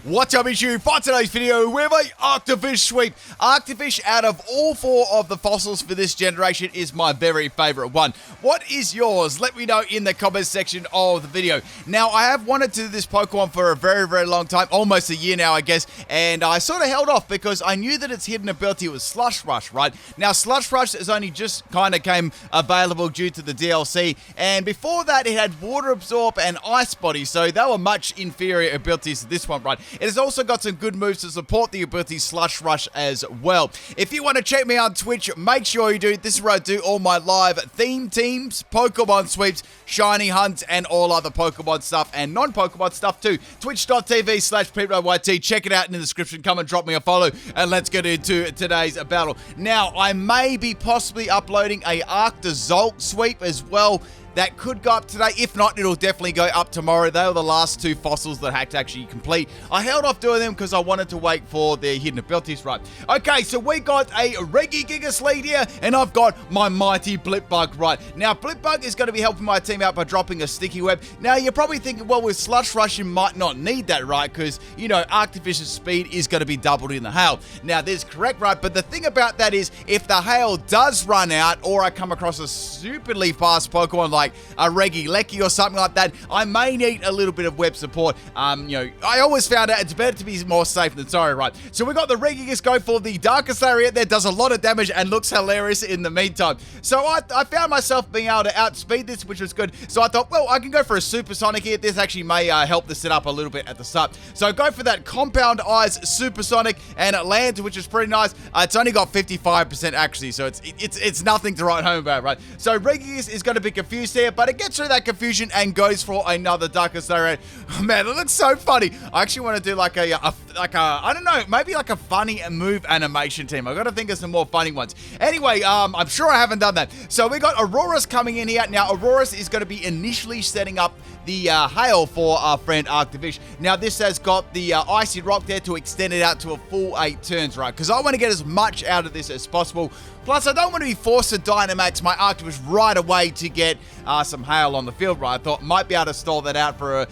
What's up, issue? For today's video, we have a Arctovish sweep. Arctovish, out of all four of the fossils for this generation, is my very favorite one. What is yours? Let me know in the comments section of the video. Now, I have wanted to do this Pokemon for a very long time, almost a year now, I guess, and I sort of held off because I knew that its hidden ability was Slush Rush, right? Now, Slush Rush has only just kind of came available due to the DLC, and before that, it had Water Absorb and Ice Body, so they were much inferior abilities to this one, right? It has also got some good moves to support the ability Slush Rush as well. If you want to check me on Twitch, make sure you do. This is where I do all my live theme teams, Pokemon sweeps, shiny hunts, and all other Pokemon stuff and non-Pokemon stuff too. Twitch.tv/PIMPNITE. Check it out in the description. Come and drop me a follow, and let's get into today's battle. Now, I may be possibly uploading a Arctozolt sweep as well. That could go up today. If not, it'll definitely go up tomorrow. They were the last two fossils that I had to actually complete. I held off doing them because I wanted to wait for their hidden abilities, right? Okay, so we got a Regigigas lead here, and I've got my mighty Blipbug, right? Now, Blipbug is going to be helping my team out by dropping a sticky web. Now, you're probably thinking, well, with Slush Rush, you might not need that, right? Because, you know, Arctovish's speed is going to be doubled in the hail. Now, this is correct, right? But the thing about that is, if the hail does run out, or I come across a stupidly fast Pokemon like a Regigigas or something like that, I may need a little bit of web support. You know, I always found out it's better to be more safe than sorry, right? So we got the Regigigas go for the darkest area that does a lot of damage and looks hilarious in the meantime. So I found myself being able to outspeed this, which was good. So I thought, well, I can go for a Supersonic here. This actually may help the setup a little bit at the start. So go for that Compound Eyes Supersonic, and it lands, which is pretty nice. It's only got 55% actually, so it's nothing to write home about, right? So Regigigas is going to be confused here, but it gets through that confusion and goes for another darkest area. Oh, man, it looks so funny. I actually want to do like a I don't know, maybe like a funny move animation team. I've got to think of some more funny ones. Anyway, I'm sure I haven't done that. So we got Aurora's coming in here. Now, Aurora's is going to be initially setting up the hail for our friend Arctovish. Now, this has got the Icy Rock there to extend it out to a full 8 turns, right? Because I want to get as much out of this as possible. Plus, I don't want to be forced to Dynamax my Arctovish right away to get some hail on the field, right? I thought might be able to stall that out for a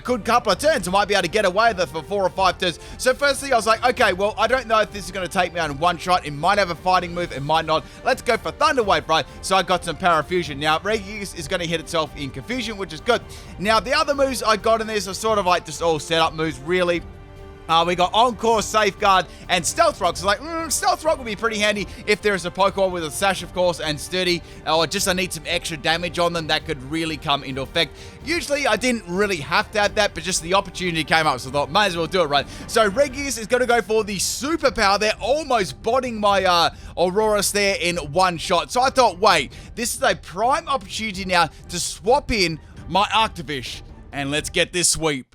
good couple of turns. I might be able to get away with it for 4 or 5 turns. So firstly, I was like, okay, well, I don't know if this is going to take me out in one shot. It might have a fighting move, it might not. Let's go for Thunder Wave, right? So I got some Parafusion. Now, Regigigas is going to hit itself in Confusion, which is good. Now, the other moves I got in this are sort of like just all setup moves, really. We got Encore, Safeguard, and Stealth Rock. So, like, Stealth Rock would be pretty handy if there's a Pokemon with a Sash, of course, and Sturdy, or just I need some extra damage on them. That could really come into effect. Usually, I didn't really have to have that, but just the opportunity came up, so I thought, might as well do it, right? So, Regigigas is going to go for the Superpower there, almost botting my Aurora's there in one shot. So, I thought, wait, this is a prime opportunity now to swap in my Arctovish, and let's get this sweep.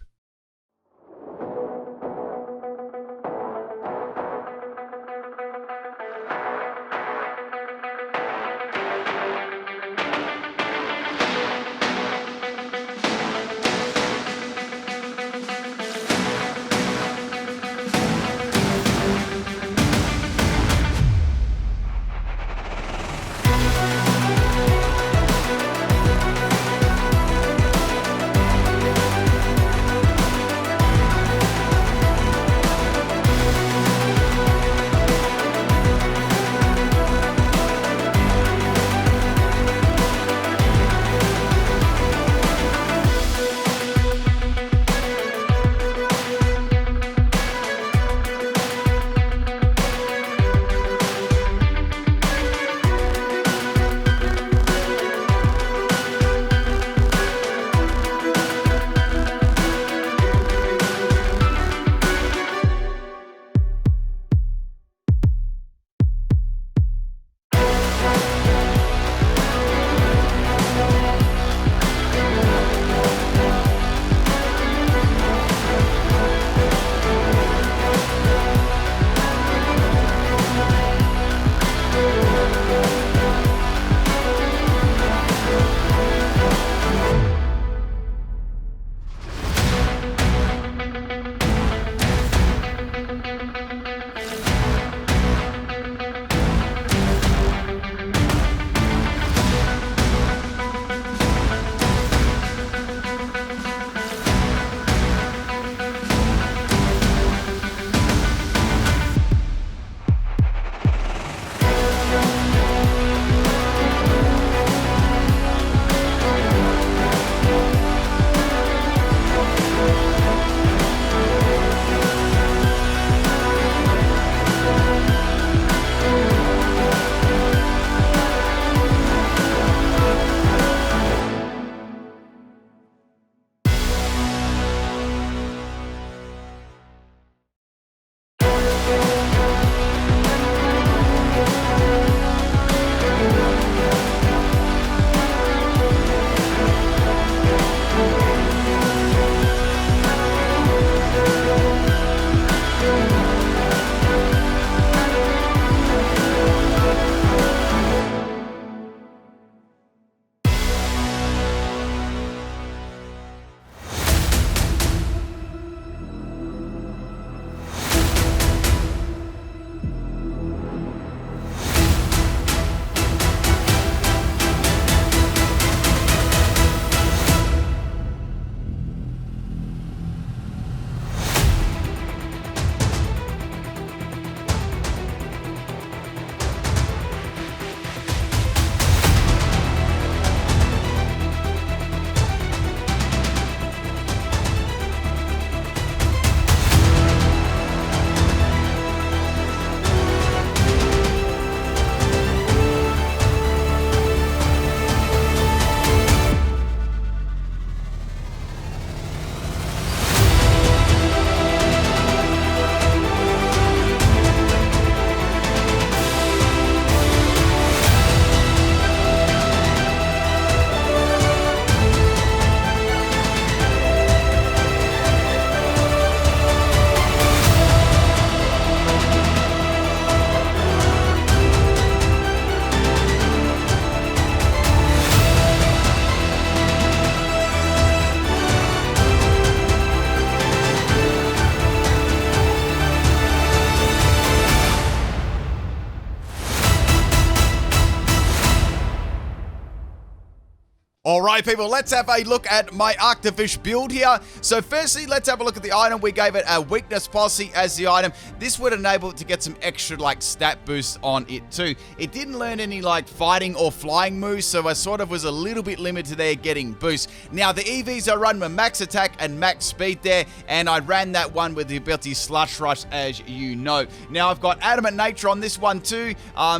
Alright people, let's have a look at my Arctovish build here. So firstly, let's have a look at the item. We gave it a weakness policy as the item. This would enable it to get some extra like stat boosts on it too. It didn't learn any like fighting or flying moves, so I sort of was a little bit limited there getting boosts. Now the EVs I run with max attack and max speed there, and I ran that one with the ability Slush Rush, as you know. Now I've got Adamant Nature on this one too,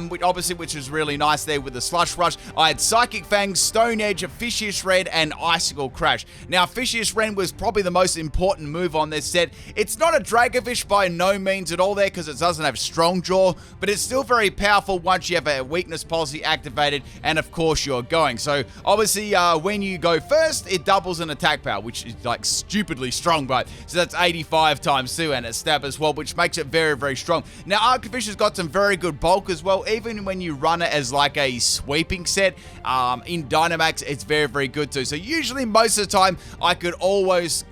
which is really nice there with the Slush Rush. I had Psychic Fangs, Stone Edge, Fishiest Rend, and Icicle Crash. Now, Fishiest Rend was probably the most important move on this set. It's not a Dragovish by no means at all there because it doesn't have Strong Jaw, but it's still very powerful once you have a weakness policy activated, and of course you're going. So, obviously, when you go first, it doubles in attack power, which is like stupidly strong, but so that's 85 times 2, and it's stab as well, which makes it very, very strong. Now, Arctovish has got some very good bulk as well, even when you run it as like a sweeping set. In Dynamax, it's very, very good too. So usually most of the time I could almost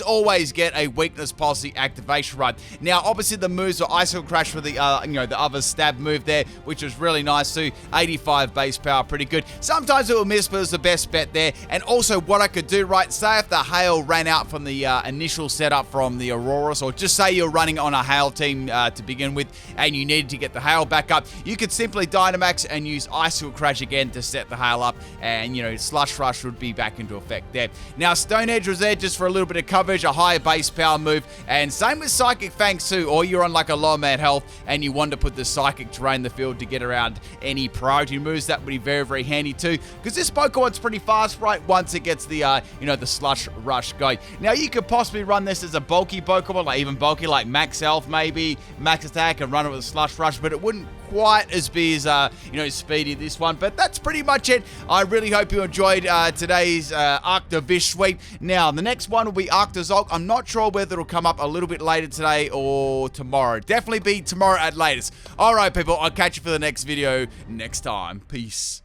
always get a weakness policy activation right. Now obviously the moves were Icicle Crash for the the other stab move there, which was really nice too. 85 base power, pretty good. Sometimes it will miss, but it was the best bet there. And also what I could do, right, say if the hail ran out from the initial setup from the Auroras, or just say you're running on a hail team to begin with and you needed to get the hail back up, you could simply Dynamax and use Icicle Crash again to set the hail up, and Slush Rush would be back into effect there. Now Stone Edge was there just for a little bit of coverage, a higher base power move, and same with Psychic Fangs too, or you're on like a low man health and you want to put the Psychic to drain the field to get around any priority moves. That would be very, very handy too, because this Pokemon's pretty fast, right, once it gets the the Slush Rush going. Now you could possibly run this as a bulky Pokemon, like even bulky, like max health maybe, max attack, and run it with a Slush Rush, but it wouldn't quite as be as speedy this one. But that's pretty much it. I really hope you enjoyed today's Arctovish sweep. Now the next one will be Arctozolk. I'm not sure whether it'll come up a little bit later today or tomorrow. Definitely be tomorrow at latest. Alright people, I'll catch you for the next video next time. Peace.